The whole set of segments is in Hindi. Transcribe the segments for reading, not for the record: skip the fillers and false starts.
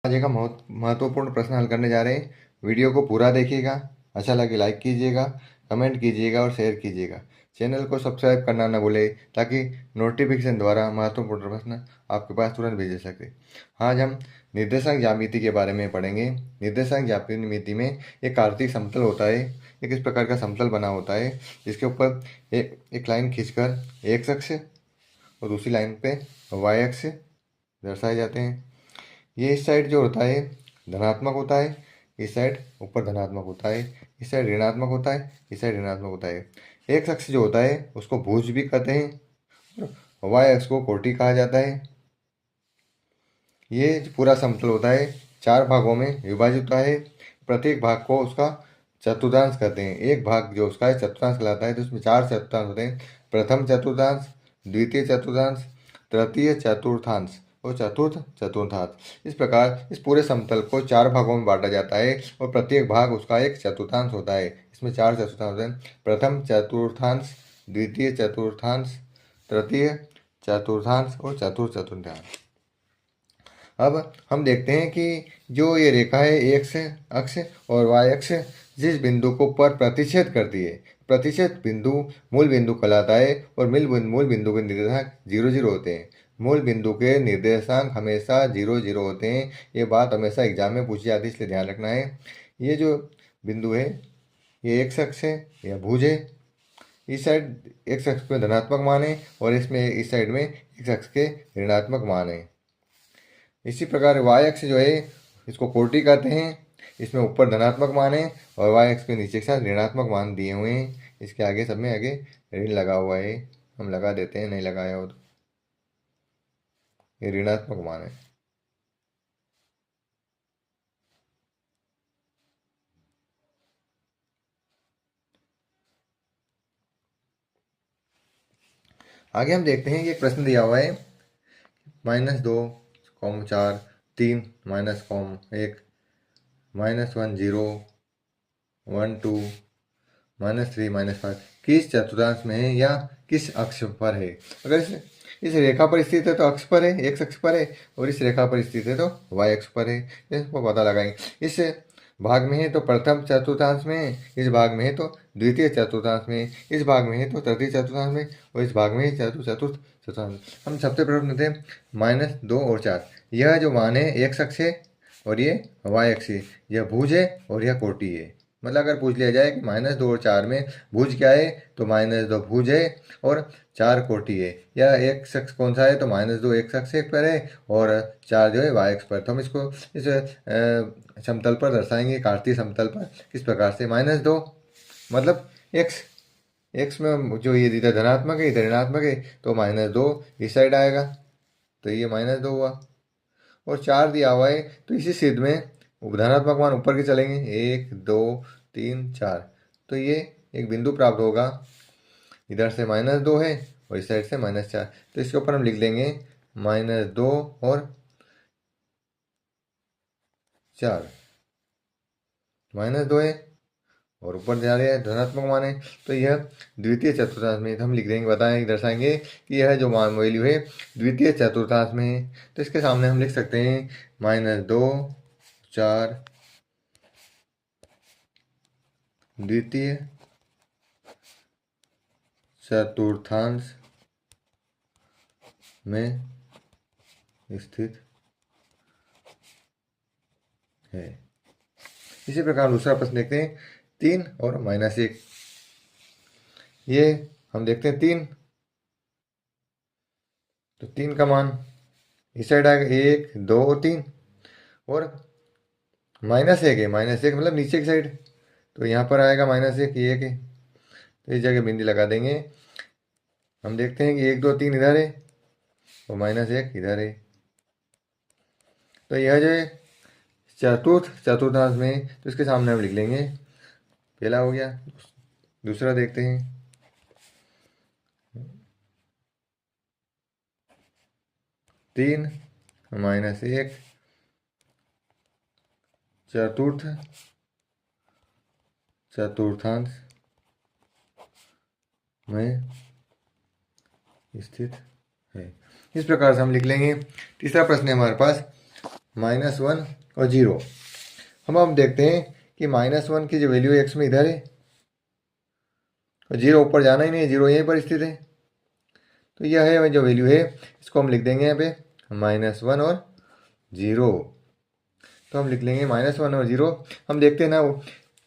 आज का बहुत महत्वपूर्ण प्रश्न हल करने जा रहे हैं। वीडियो को पूरा देखिएगा, अच्छा लगे लाइक कीजिएगा, कमेंट कीजिएगा और शेयर कीजिएगा। चैनल को सब्सक्राइब करना न भूले ताकि नोटिफिकेशन द्वारा महत्वपूर्ण प्रश्न आपके पास तुरंत भेजे सके। आज हम निर्देशांक ज्यामिति के बारे में पढ़ेंगे। निर्देशांक ज्यामिति में एक आर्थिक समतल होता है। एक इस प्रकार का समतल बना होता है जिसके ऊपर एक लाइन खींचकर एक्स अक्ष और दूसरी लाइन पे वाई अक्ष दर्शाए जाते हैं। ये इस साइड जो होता है धनात्मक होता है, इस साइड ऊपर धनात्मक होता है, इस साइड ऋणात्मक होता है, इस साइड ऋणात्मक होता है। एक्स अक्ष जो होता है उसको भुज भी कहते हैं, वाई अक्ष को कोटि कहा जाता है। ये पूरा समतल होता है चार भागों में विभाजित होता है। प्रत्येक भाग को उसका चतुर्थांश कहते हैं। एक भाग जो उसका है चतुर्थांश कहलाता है। तो उसमें चार चतुर्थांश होते हैं। प्रथम चतुर्थांश, द्वितीय चतुर्थांश, तृतीय चतुर्थांश और चतुर्थ चतुर्थांश। इस प्रकार इस पूरे समतल को चार भागों में बांटा जाता है और प्रत्येक भाग उसका एक चतुर्थांश होता है। इसमें चार चतुर्थांश होते हैं। प्रथम चतुर्थांश, द्वितीय चतुर्थांश, तृतीय चतुर्थांश और चतुर्थ चतुर्थांश। अब हम देखते हैं कि जो ये रेखा है एक्स अक्ष और वाई अक्ष जिस बिंदु को पर प्रतिच्छेद करती है, प्रतिच्छेद बिंदु मूल बिंदु कहलाता है और मूल बिंदु के निर्देशांक 0 0 होते हैं। मूल बिंदु के निर्देशांक हमेशा 0 0 होते हैं। ये बात हमेशा एग्जाम में पूछी जाती है, इसलिए ध्यान रखना है। ये जो बिंदु है ये एक्स अक्ष है या भुज है। इस साइड एक्स अक्ष में धनात्मक मान है और इसमें इस साइड में एक्स अक्ष के ऋणात्मक मान है। इसी प्रकार वाई अक्ष जो है इसको कोटि कहते हैं। इसमें ऊपर धनात्मक मान है और वाई अक्ष के नीचे के साथ ऋणात्मक मान दिए हुए हैं। इसके आगे सब में आगे ऋण लगा हुआ है, हम लगा देते हैं, नहीं लगाया हो तो। ये ऋणात्मक मान है। आगे हम देखते हैं कि एक प्रश्न दिया हुआ है -2, 4, 3, -1, -1, 0, 1, 2, -3, -5 किस चतुर्थांश में है या किस अक्ष पर है। अगर इस रेखा पर स्थित है तो अक्ष पर है, एक्स अक्ष पर है, और इस रेखा पर स्थित है तो वाई अक्ष पर है। इसको पता लगाएंगे। इस भाग में है तो प्रथम चतुर्थांश में, इस भाग में है तो द्वितीय चतुर्थांश में, इस भाग में है तो तृतीय चतुर्थांश में और इस भाग में है चतुर्थ चतुर्थांश। हम सबसे प्रथम थे -2 और 4। यह जो मान है एक्स अक्ष है और ये वाई अक्ष है। यह भुज है और यह कोटि है। मतलब अगर पूछ लिया जाए कि -2 और 4 में भुज क्या है तो -2 भुज है और 4 कोटि है। या एक्स अक्ष कौन सा है तो -2 एक्स अक्ष पर है और 4 जो है वाई अक्ष पर। तो हम इसको इस समतल पर दर्शाएंगे, कार्तीय समतल पर। किस प्रकार से -2 मतलब एक्स, एक्स में जो ये इधर धनात्मक है इधर ऋणात्मक है तो -2 इस साइड आएगा, तो ये -2 हुआ। और 4 दिया हुआ है तो इसी सिद्ध में धनात्मक मान ऊपर के चलेंगे, 1, 2, 3, 4। तो ये एक बिंदु प्राप्त होगा। इधर से -2 है और इस साइड से -4। तो इसके ऊपर हम लिख देंगे -2 और 4। -2 है और ऊपर जा रहे हैं धनात्मक मान है तो यह द्वितीय चतुर्थांश में। तो हम लिख देंगे, बताएंगे, दर्शाएंगे कि यह जो मान वैल्यू है द्वितीय चतुर्थांश में है। तो इसके सामने हम लिख सकते हैं -2, 4 द्वितीय चतुर्थांश में स्थित है। इसी प्रकार दूसरा प्रश्न देखते हैं 3 और -1। ये हम देखते हैं 3, तो 3 का मान इस साइड आएगा 1, 2, 3 और -1 है। -1 मतलब नीचे की साइड, तो यहाँ पर आएगा -1, ये है तो इस जगह बिंदी लगा देंगे। हम देखते हैं कि 1, 2, 3 इधर है और -1 इधर है। तो यह जो है चतुर्थ चतुर्थांश में, तो इसके सामने हम लिख लेंगे। पहला हो गया। दूसरा देखते हैं 3, -1 चतुर्थ चतुर्थांश में स्थित है। इस प्रकार से हम लिख लेंगे। तीसरा प्रश्न है हमारे पास -1 और 0। हम अब देखते हैं कि -1 की जो वैल्यू है x में इधर है और 0 ऊपर जाना ही नहीं है, 0 यहीं पर स्थित है। तो यह है जो वैल्यू है, इसको हम लिख देंगे यहाँ पे -1 और 0। तो हम लिख लेंगे -1 और 0। हम देखते हैं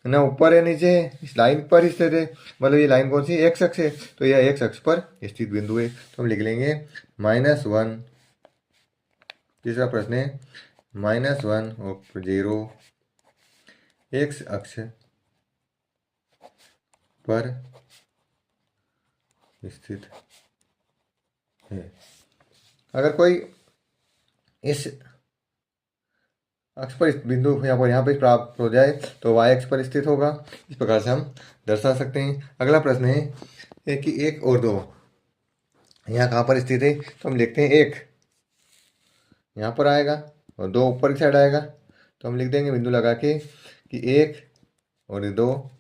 ना ऊपर है नीचे है, इस लाइन पर स्थित है, मतलब ये लाइन कौन सी है, x अक्ष है, तो यह x अक्ष पर स्थित बिंदु है। तो हम लिख लेंगे -1। तीसरा प्रश्न है -1 और 0 x अक्ष पर स्थित है। अगर कोई इस अक्ष पर बिंदु यहाँ पर प्राप्त हो जाए तो y अक्ष पर स्थित होगा। इस प्रकार से हम दर्शा सकते हैं। अगला प्रश्न है कि 1 और 2 यहाँ कहाँ पर स्थित है, तो हम लिखते हैं 1 यहाँ पर आएगा और 2 ऊपर की साइड आएगा। तो हम लिख देंगे बिंदु लगा के कि 1 और 2,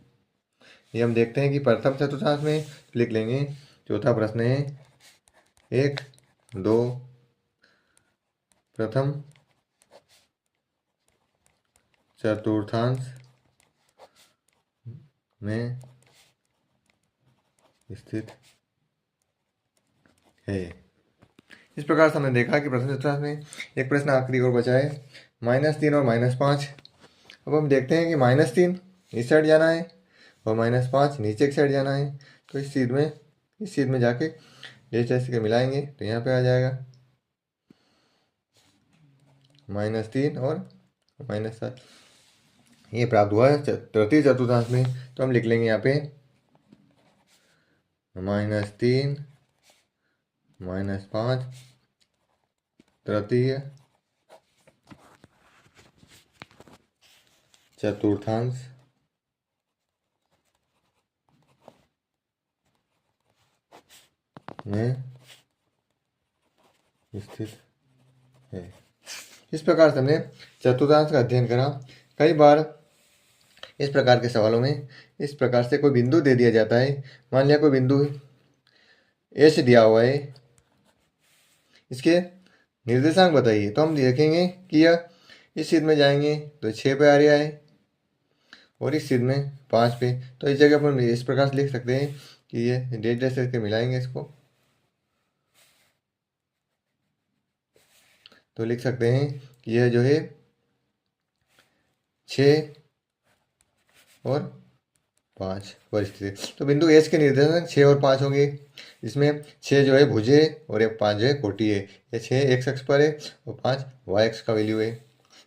ये हम देखते हैं कि प्रथम चतुर्थांश में, तो लिख लेंगे। चौथा प्रश्न है 1 2 प्रथम चतुर्थांश में स्थित है। इस प्रकार से हमने देखा कि प्रथम चतुर्थांश में एक प्रश्न आखिरी और बचा है -3 और -5। अब हम देखते हैं कि -3 इस साइड जाना है और -5 नीचे की साइड जाना है। तो इस चीज़ में जाके जैसे के मिलाएंगे तो यहाँ पे आ जाएगा -3 और -7, ये प्राप्त हुआ है तृतीय चतुर्थांश में। तो हम लिख लेंगे यहाँ पे -3 -5 तृतीय चतुर्थांश में स्थित है। इस प्रकार से हमने चतुर्थांश का अध्ययन करा। कई बार इस प्रकार के सवालों में इस प्रकार से कोई बिंदु दे दिया जाता है। मान लिया कोई बिंदु एच दिया हुआ है, इसके निर्देशांक बताइए। तो हम देखेंगे कि यह इस चीज में जाएंगे तो 6 पे आ रहा है और इस चीज में 5 पे। तो इस जगह पर इस प्रकार से लिख सकते हैं कि ये डेट करके मिलाएंगे इसको, तो लिख सकते हैं कि यह जो है 6 और 5 पर स्थित है। तो बिंदु एच के निर्देशांक 6 और 5 होंगे, जिसमें 6 जो है भुज है और 5 जो है कोटि है। ये 6 x अक्ष पर है और 5 y अक्ष का वैल्यू है।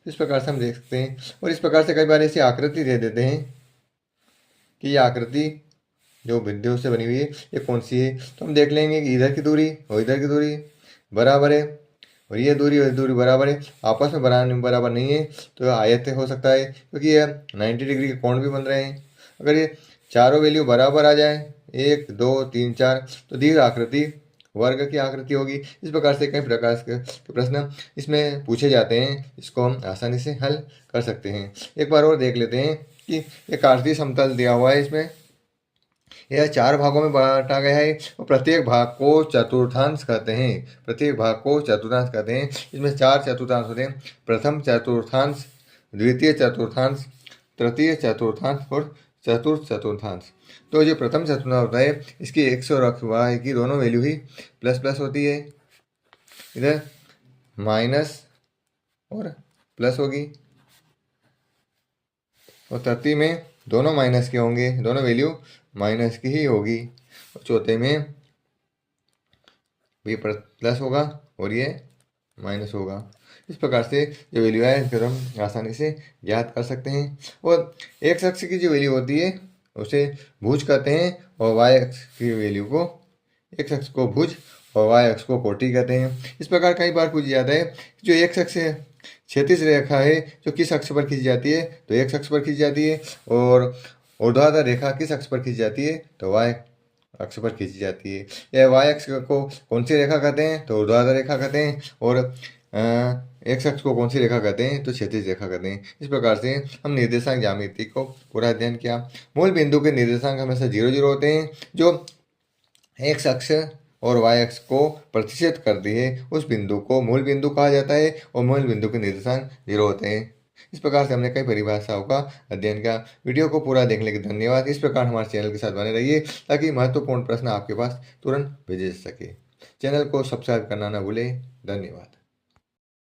इस प्रकार से हम देख सकते हैं। और इस प्रकार से कई बार ऐसी आकृति दे देते हैं कि ये आकृति जो बिंदुओं से बनी हुई है ये कौन सी है। तो हम देख लेंगे कि इधर की दूरी और इधर की दूरी बराबर है और ये दूरी और दूरी बराबर है, आपस में बराबर नहीं है। तो आयत हो सकता है क्योंकि ये 90 डिग्री के कोण भी बन रहे हैं। अगर ये चारों वैल्यू बराबर आ जाए 1 2 3 4 तो दीर्घ आकृति वर्ग की आकृति होगी। इस प्रकार से कई प्रकार के प्रश्न इसमें पूछे जाते हैं, इसको हम आसानी से हल कर सकते हैं। एक बार और देख लेते हैं कि एक आरती समतल दिया हुआ है, इसमें यह 4 भागों में बांटा गया है और प्रत्येक भाग को चतुर्थांश कहते हैं। प्रत्येक भाग को चतुर्थांश कहते हैं। इसमें 4 चतुर्थांश होते हैं, प्रथम चतुर्थांश, द्वितीय चतुर्थांश, तृतीय चतुर्थांश और चतुर्थ चतुर्थांश। तो जो प्रथम चतुर्थांश होता है इसकी x और y की दोनों वैल्यू ही प्लस प्लस होती है, इधर माइनस और प्लस होगी, और तृतीय में दोनों माइनस के होंगे, दोनों वैल्यू माइनस की ही होगी, और चौथे में भी प्लस होगा और ये माइनस होगा। इस प्रकार से जो वैल्यू है फिर हम आसानी से ज्ञात कर सकते हैं। और एक्स अक्ष की जो वैल्यू होती है उसे भुज कहते हैं और वाई अक्ष की वैल्यू को, एक्स अक्ष को भुज और वाई अक्ष को कोटि कहते हैं। इस प्रकार कई बार पूछ जाता है जो एक्स अक्ष है, क्षैतिज रेखा है जो किस अक्ष पर खींची जाती है, तो एक्स अक्ष पर खींची जाती है, और ऊर्ध्वाधर रेखा किस अक्ष पर खींची जाती है, तो वाई अक्ष पर खींची जाती है। यह वाई अक्ष को कौन सी रेखा कहते हैं, तो ऊर्ध्वाधर रेखा कहते हैं, और एक्स अक्ष को कौन सी रेखा कहते हैं, तो क्षैतिज रेखा कहते हैं। इस प्रकार से हम निर्देशांक ज्यामिति को पूरा अध्ययन किया। मूल बिंदु के निर्देशांक हमेशा 0 0 होते हैं, जो एक्स अक्ष और y अक्ष को प्रतिशत कर दिए उस बिंदु को मूल बिंदु कहा जाता है और मूल बिंदु के निर्देशांक 0 होते हैं। इस प्रकार से हमने कई परिभाषाओं का अध्ययन किया। वीडियो को पूरा देखने के लिए धन्यवाद। इस प्रकार हमारे चैनल के साथ बने रहिए ताकि महत्वपूर्ण प्रश्न आपके पास तुरंत भेजे जा सके। चैनल को सब्सक्राइब करना न भूलें। धन्यवाद।